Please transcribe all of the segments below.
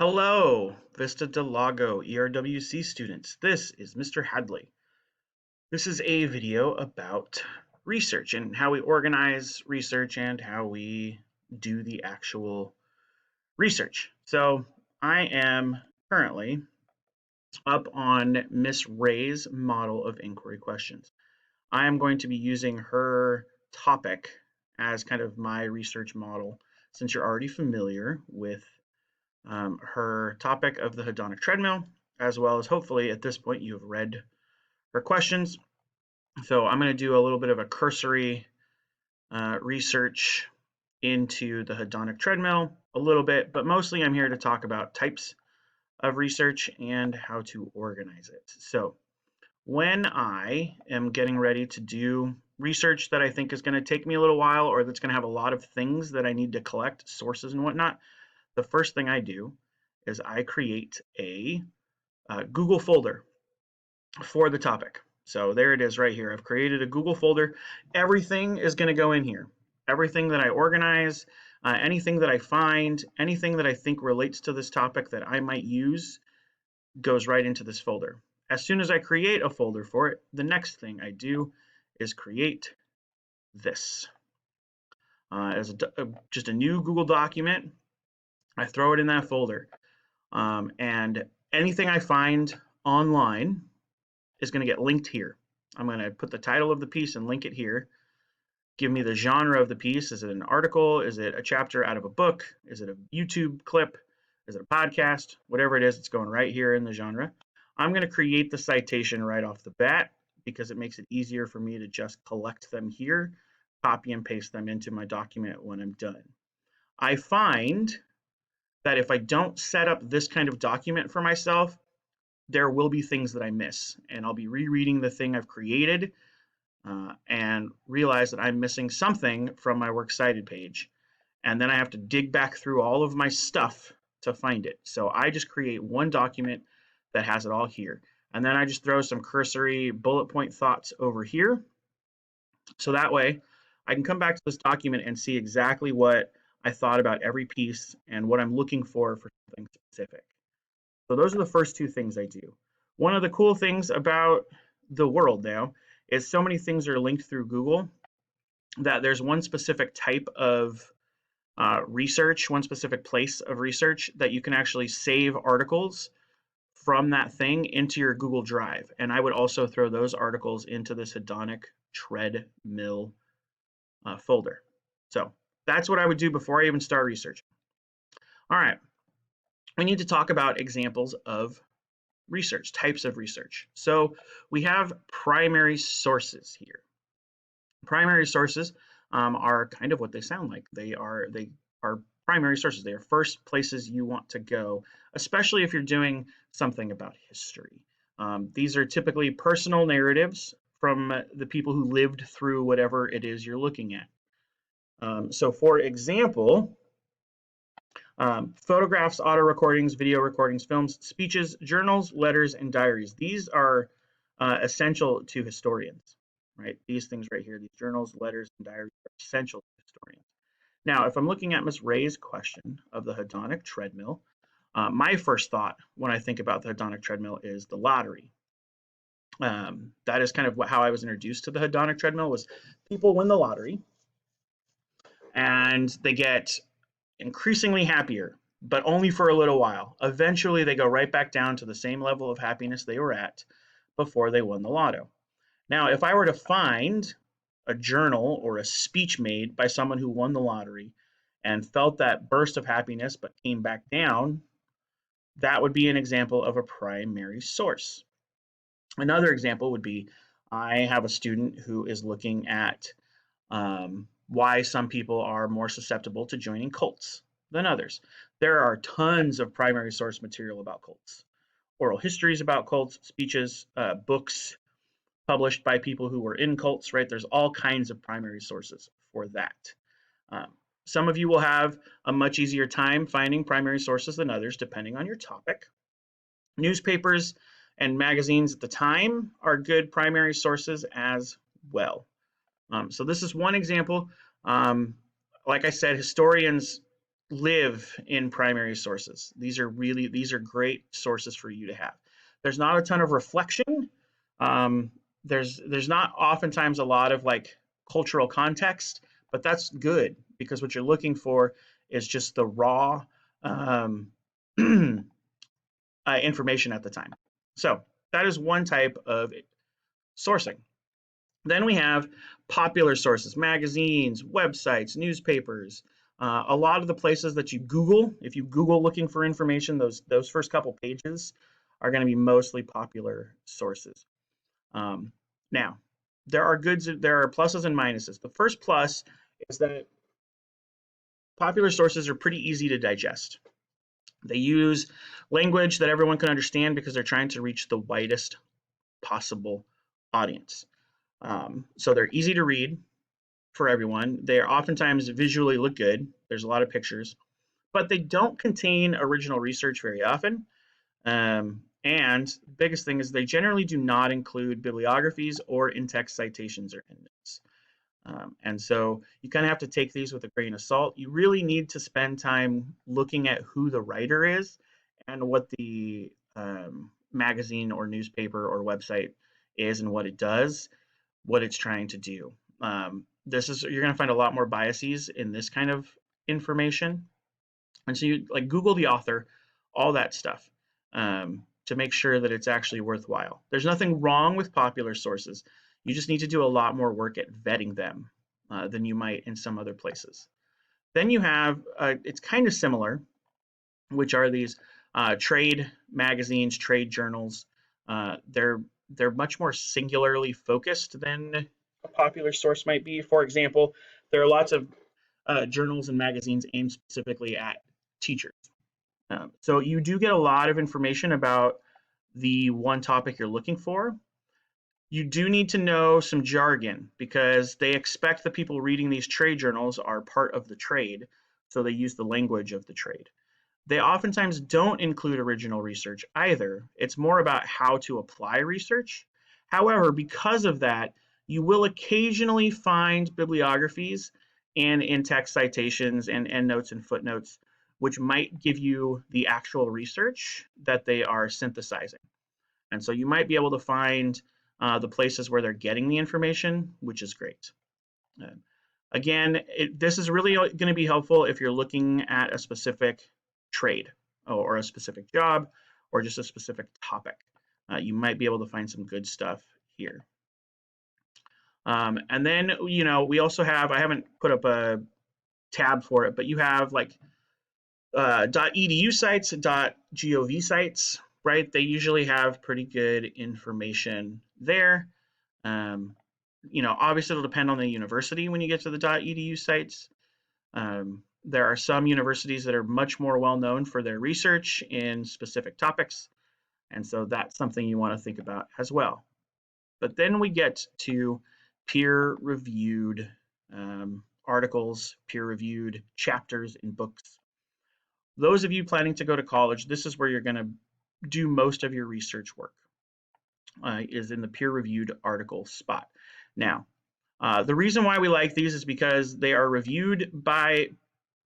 Hello, Vista Del Lago ERWC students. This is Mr. Hadley. This is a video about research and how we organize research and how we do the actual research. So I am currently up on Miss Ray's model of inquiry questions. I am going to be using her topic as kind of my research model since you're already familiar with her topic of the hedonic treadmill, as well as hopefully at this point you have read her questions. So I'm going to do a little bit of a cursory research into the hedonic treadmill a little bit, but mostly I'm here to talk about types of research and how to organize it. So when I am getting ready to do research that I think is going to take me a little while or that's going to have a lot of things that I need to collect, sources and whatnot, the first thing I do is I create a Google folder for the topic. So there it is right here. I've created a Google folder. Everything is going to go in here. Everything that I organize, anything that I find, anything that I think relates to this topic that I might use goes right into this folder. As soon as I create a folder for it, the next thing I do is create this as just a new Google document. I throw it in that folder. And anything I find online is going to get linked here. I'm going to put the title of the piece and link it here. Give me the genre of the piece. Is it an article? Is it a chapter out of a book? Is it a YouTube clip? Is it a podcast? Whatever it is, it's going right here in the genre. I'm going to create the citation right off the bat because it makes it easier for me to just collect them here, copy and paste them into my document when I'm done. I find that if I don't set up this kind of document for myself, there will be things that I miss, and I'll be rereading the thing I've created and realize that I'm missing something from my Works Cited page, and then I have to dig back through all of my stuff to find it. So I just create one document that has it all here, and then I just throw some cursory bullet point thoughts over here, so that way I can come back to this document and see exactly what I thought about every piece and what I'm looking for something specific. So those are the first two things I do. One of the cool things about the world now is so many things are linked through Google that there's one specific type of research, one specific place of research that you can actually save articles from that thing into your Google Drive. And I would also throw those articles into this hedonic treadmill folder. So that's what I would do before I even start researching. All right, we need to talk about examples of research, types of research. So we have primary sources here. Primary sources are kind of what they sound like. They are primary sources. They are first places you want to go, especially if you're doing something about history. These are typically personal narratives from the people who lived through whatever it is you're looking at. So for example, photographs, auto recordings, video recordings, films, speeches, journals, letters, and diaries. These are essential to historians, right? These things right here, these journals, letters, and diaries are essential to historians. Now, if I'm looking at Ms. Ray's question of the hedonic treadmill, my first thought when I think about the hedonic treadmill is the lottery. That is kind of how I was introduced to the hedonic treadmill. Was people win the lottery and they get increasingly happier, but only for a little while. Eventually, they go right back down to the same level of happiness they were at before they won the lotto. Now, if I were to find a journal or a speech made by someone who won the lottery and felt that burst of happiness but came back down, that would be an example of a primary source. Another example would be I have a student who is looking at why some people are more susceptible to joining cults than others. There are tons of primary source material about cults, oral histories about cults, speeches, books published by people who were in cults, right? There's all kinds of primary sources for that. Some of you will have a much easier time finding primary sources than others, depending on your topic. Newspapers and magazines at the time are good primary sources as well. So this is one example. Like I said, historians live in primary sources. These are great sources for you to have. There's not a ton of reflection. Um, there's not oftentimes a lot of like cultural context, but that's good because what you're looking for is just the raw um, information at the time. So that is one type of sourcing. Then we have popular sources, magazines, websites, newspapers. A lot of the places that you Google, if you Google looking for information, those first couple pages are going to be mostly popular sources. Um, Now, there are pluses and minuses. The first plus is that popular sources are pretty easy to digest. They use language that everyone can understand because they're trying to reach the widest possible audience. So they're easy to read for everyone. They are oftentimes visually look good. There's a lot of pictures, but they don't contain original research very often. And the biggest thing is they generally do not include bibliographies or in-text citations or endnotes. And so you kind of have to take these with a grain of salt. You really need to spend time looking at who the writer is and what the magazine or newspaper or website is and what it does, what it's trying to do. You're going to find a lot more biases in this kind of information, and so you like Google the author, all that stuff, to make sure that it's actually worthwhile. There's nothing wrong with popular sources. You just need to do a lot more work at vetting them than you might in some other places. Then you have it's kind of similar, which are these trade magazines, trade journals. They're much more singularly focused than a popular source might be. For example, there are lots of journals and magazines aimed specifically at teachers. So you do get a lot of information about the one topic you're looking for. You do need to know some jargon because they expect the people reading these trade journals are part of the trade, so they use the language of the trade. They oftentimes don't include original research either. It's more about how to apply research. However, because of that, you will occasionally find bibliographies and in-text citations and endnotes and footnotes, which might give you the actual research that they are synthesizing. And so you might be able to find the places where they're getting the information, which is great. Again, this is really going to be helpful if you're looking at a specific trade or a specific job or just a specific topic. You might be able to find some good stuff here. And then, we also have, I haven't put up a tab for it, but you have like .edu sites, .gov sites, right? They usually have pretty good information there. Obviously it'll depend on the university when you get to the .edu sites. There are some universities that are much more well known for their research in specific topics, and so that's something you want to think about as well. But then we get to peer-reviewed articles, peer-reviewed chapters in books. Those of you planning to go to college, this is where you're going to do most of your research work, is in the peer-reviewed article spot. Now, the reason why we like these is because they are reviewed by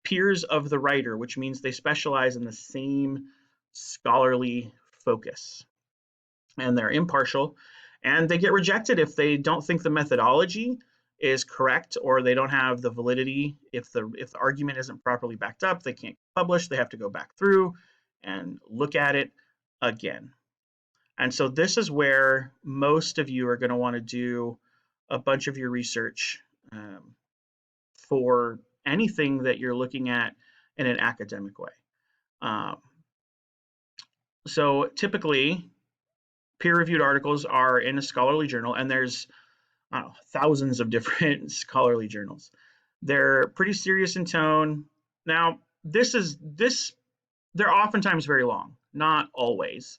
peers of the writer, which means they specialize in the same scholarly focus. And they're impartial, and they get rejected if they don't think the methodology is correct or they don't have the validity. If the argument isn't properly backed up, they can't publish. They have to go back through and look at it again. And so this is where most of you are going to want to do a bunch of your research for anything that you're looking at in an academic way. So typically, peer-reviewed articles are in a scholarly journal, and there's thousands of different scholarly journals. They're pretty serious in tone. Now, they're oftentimes very long, not always.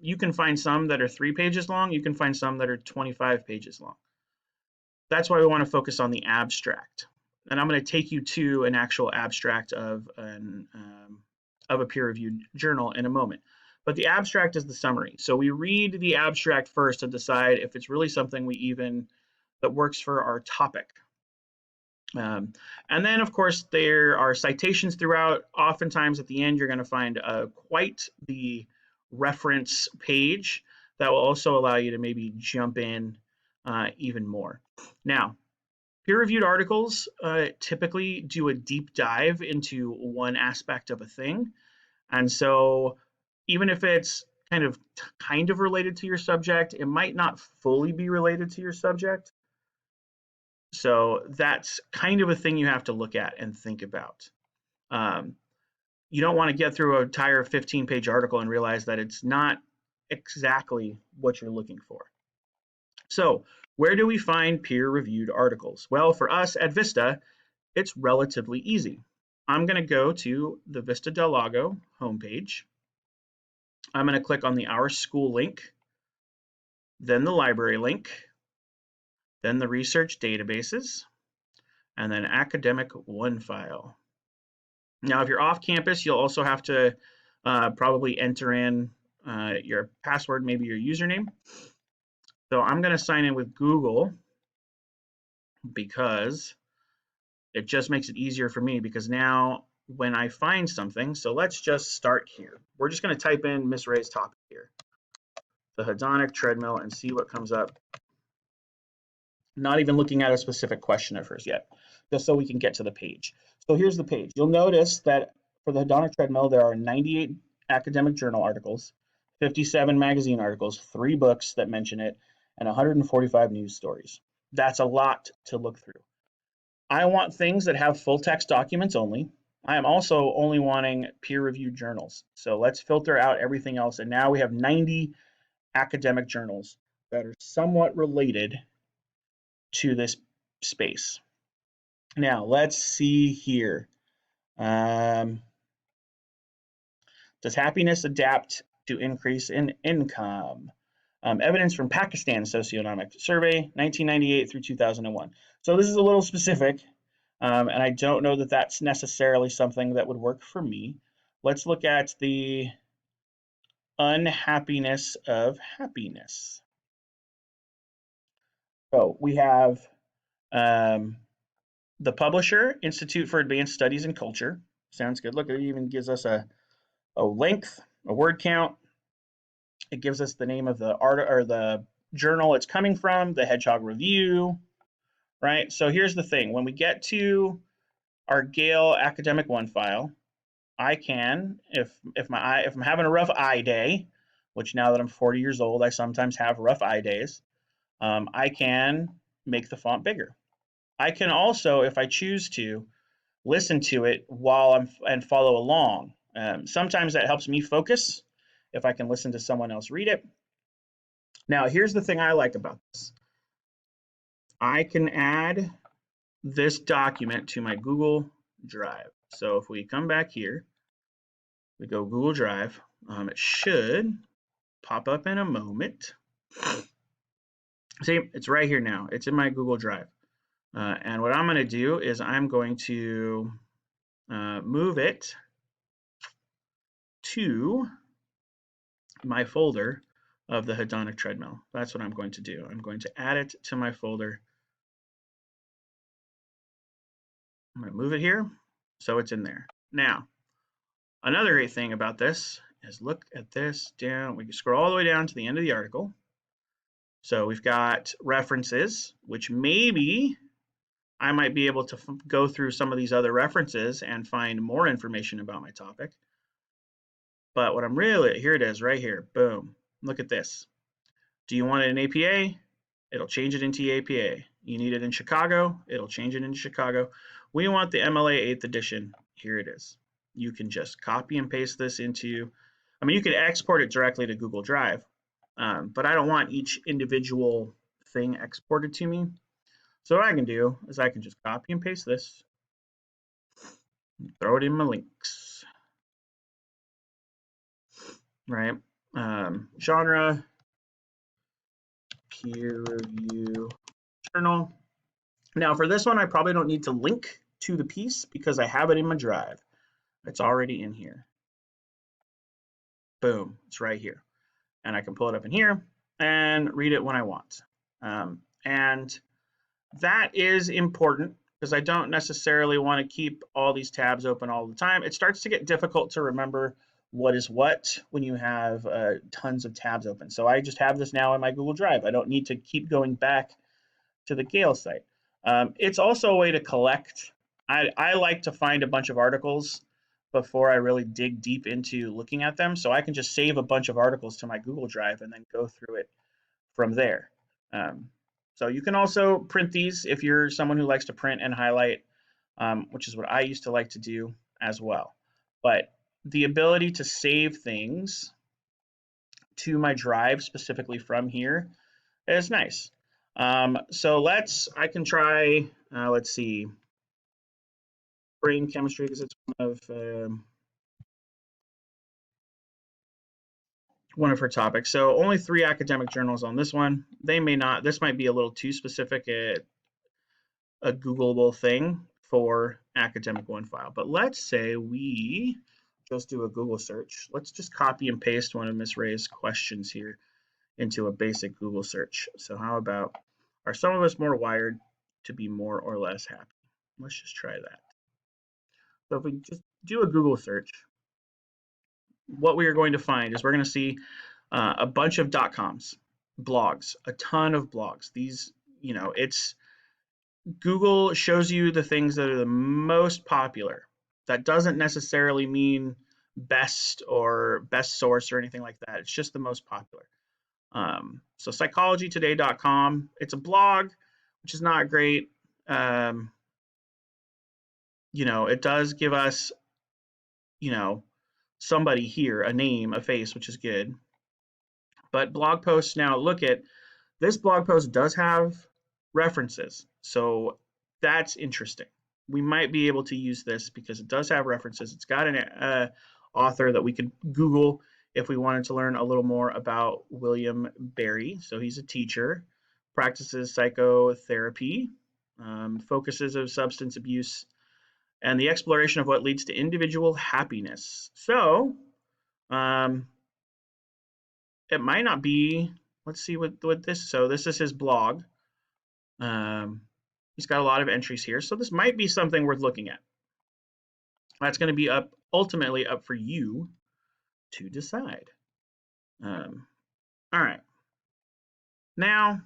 You can find some that are 3 pages long. You can find some that are 25 pages long. That's why we want to focus on the abstract. And I'm going to take you to an actual abstract of a peer-reviewed journal in a moment. But the abstract is the summary. So we read the abstract first to decide if it's really something that works for our topic. And then, of course, there are citations throughout. Oftentimes at the end, you're going to find quite the reference page that will also allow you to maybe jump in even more. Now, peer-reviewed articles typically do a deep dive into one aspect of a thing. And so even if it's kind of related to your subject, it might not fully be related to your subject. So that's kind of a thing you have to look at and think about. Um, you don't want to get through an entire 15-page article and realize that it's not exactly what you're looking for. So where do we find peer-reviewed articles? Well, for us at Vista, it's relatively easy. I'm going to go to the Vista Del Lago homepage. I'm going to click on the Our School link, then the library link, then the research databases, and then Academic OneFile. Now, if you're off campus, you'll also have to probably enter in your password, maybe your username. So I'm going to sign in with Google because it just makes it easier for me, because now when I find something, so let's just start here. We're just going to type in Miss Ray's topic here, the hedonic treadmill, and see what comes up. Not even looking at a specific question at first yet, just so we can get to the page. So here's the page. You'll notice that for the hedonic treadmill, there are 98 academic journal articles, 57 magazine articles, 3 books that mention it, and 145 news stories. That's a lot to look through. I want things that have full text documents only. I am also only wanting peer-reviewed journals. So let's filter out everything else. And now we have 90 academic journals that are somewhat related to this space. Now let's see here. Does happiness adapt to increase in income? Evidence from Pakistan Socioeconomic Survey, 1998 through 2001. So this is a little specific, and I don't know that that's necessarily something that would work for me. Let's look at the unhappiness of happiness. So we have the publisher, Institute for Advanced Studies in Culture. Sounds good. Look, it even gives us a length, a word count. It gives us the name of the art or the journal it's coming from, the Hedgehog Review, right? So here's the thing. When we get to our Gale Academic OneFile, I can, if I'm having a rough eye day, which now that I'm 40 years old, I sometimes have rough eye days, I can make the font bigger. I can also, if I choose to, listen to it while and follow along. Sometimes that helps me focus if I can listen to someone else read it. Now, here's the thing I like about this. I can add this document to my Google Drive. So if we come back here, we go Google Drive, it should pop up in a moment. See, it's right here now. It's in my Google Drive. And what I'm going to do is I'm going to move it to my folder of the hedonic treadmill. That's what I'm going to do. I'm going to add it to my folder. I'm going to move it here so it's in there. Now, another great thing about this is look at this down. We can scroll all the way down to the end of the article. So we've got references, which maybe I might be able to go through some of these other references and find more information about my topic. But what I'm really, here it is right here, boom. Look at this. Do you want it in APA? It'll change it into APA. You need it in Chicago? It'll change it into Chicago. We want the MLA 8th edition. Here it is. You can just copy and paste this into, I mean, you can export it directly to Google Drive, but I don't want each individual thing exported to me. So what I can do is I can just copy and paste this, and throw it in my links, right? Genre, peer review journal. Now for this one, I probably don't need to link to the piece because I have it in my drive. It's already in here. Boom, it's right here. And I can pull it up in here and read it when I want. And that is important because I don't necessarily want to keep all these tabs open all the time. It starts to get difficult to remember what is what when you have tons of tabs open. So I just have this now in my Google Drive. I don't need to keep going back to the Gale site. It's also a way to collect. I like to find a bunch of articles before I really dig deep into looking at them. So I can just save a bunch of articles to my Google Drive and then go through it from there. Um, so you can also print these if you're someone who likes to print and highlight, which is what I used to like to do as well. But the ability to save things to my drive specifically from here is nice. So I can try, let's see, brain chemistry, because it's one of her topics. So only 3 academic journals on this one. This might be a little too specific, a Googleable thing for academic OneFile. But let's say we just do a Google search. Let's just copy and paste one of Ms. Ray's questions here into a basic Google search. So how about, are some of us more wired to be more or less happy? Let's just try that. So if we just do a Google search, what we are going to find is we're going to see a bunch of .coms, blogs, a ton of blogs. These, it's Google shows you the things that are the most popular. That doesn't necessarily mean best or best source or anything like that. It's just the most popular. So psychologytoday.com, it's a blog, which is not great. It does give us, somebody here, a name, a face, which is good. But blog posts now, look at this blog post does have references. So that's interesting. We might be able to use this because it does have references. It's got an author that we could Google if we wanted to learn a little more about William Barry. So he's a teacher, practices psychotherapy, focuses of substance abuse, and the exploration of what leads to individual happiness. So it might not be, let's see what this, so this is his blog. He's got a lot of entries here, so this might be something worth looking at. That's going to be ultimately up for you to decide. All right. Now,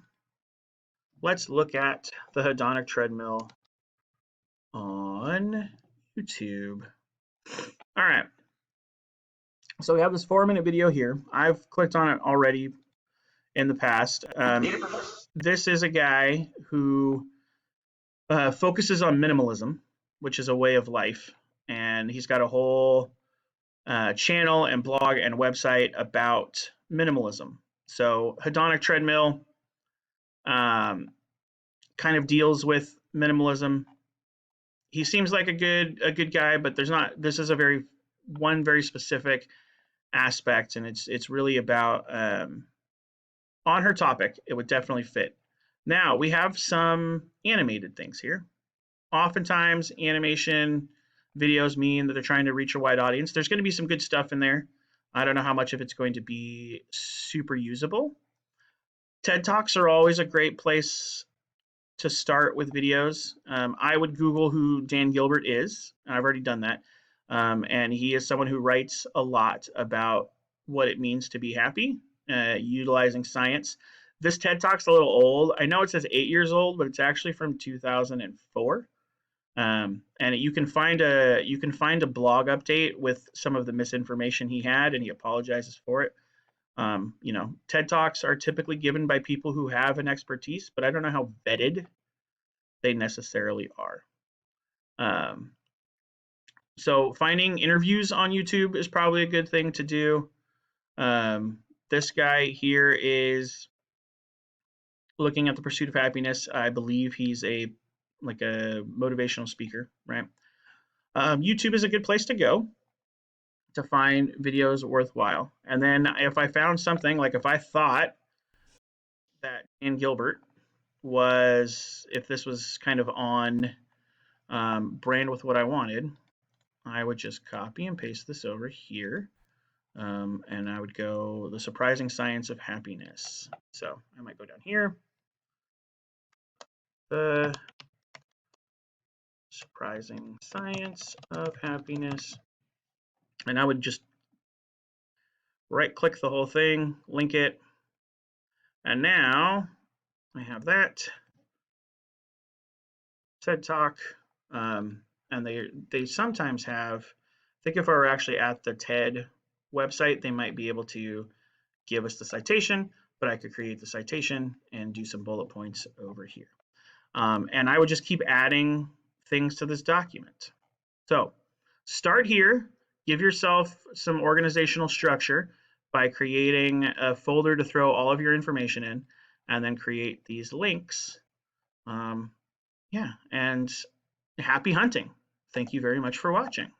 let's look at the hedonic treadmill on YouTube. All right. So we have this 4-minute video here. I've clicked on it already in the past. This is a guy who focuses on minimalism, which is a way of life. And he's got a whole channel and blog and website about minimalism. So hedonic treadmill kind of deals with minimalism. He seems like a good guy, but this is a very specific aspect, and it's really about on her topic. It would definitely fit. Now we have some animated things here. Oftentimes animation videos mean that they're trying to reach a wide audience. There's going to be some good stuff in there. I don't know how much of it's going to be super usable. TED Talks are always a great place to start with videos. I would Google who Dan Gilbert is. I've already done that. And he is someone who writes a lot about what it means to be happy, utilizing science. This TED Talk's a little old. I know it says 8 years old, but it's actually from 2004. And you can find a blog update with some of the misinformation he had, and he apologizes for it. TED Talks are typically given by people who have an expertise, but I don't know how vetted they necessarily are. So finding interviews on YouTube is probably a good thing to do. This guy here is looking at the pursuit of happiness. I believe he's a motivational speaker, right? YouTube is a good place to go to find videos worthwhile. And then if I found something, like if I thought that Dan Gilbert if this was kind of on brand with what I wanted, I would just copy and paste this over here. And I would go The Surprising Science of Happiness. So I might go down here. The Surprising Science of Happiness. And I would just right-click the whole thing, link it, and now I have that TED Talk. And they sometimes have, I think if I were actually at the TED website, they might be able to give us the citation, but I could create the citation and do some bullet points over here. And I would just keep adding things to this document. So start here, give yourself some organizational structure by creating a folder to throw all of your information in, and then create these links. Yeah, and happy hunting. Thank you very much for watching.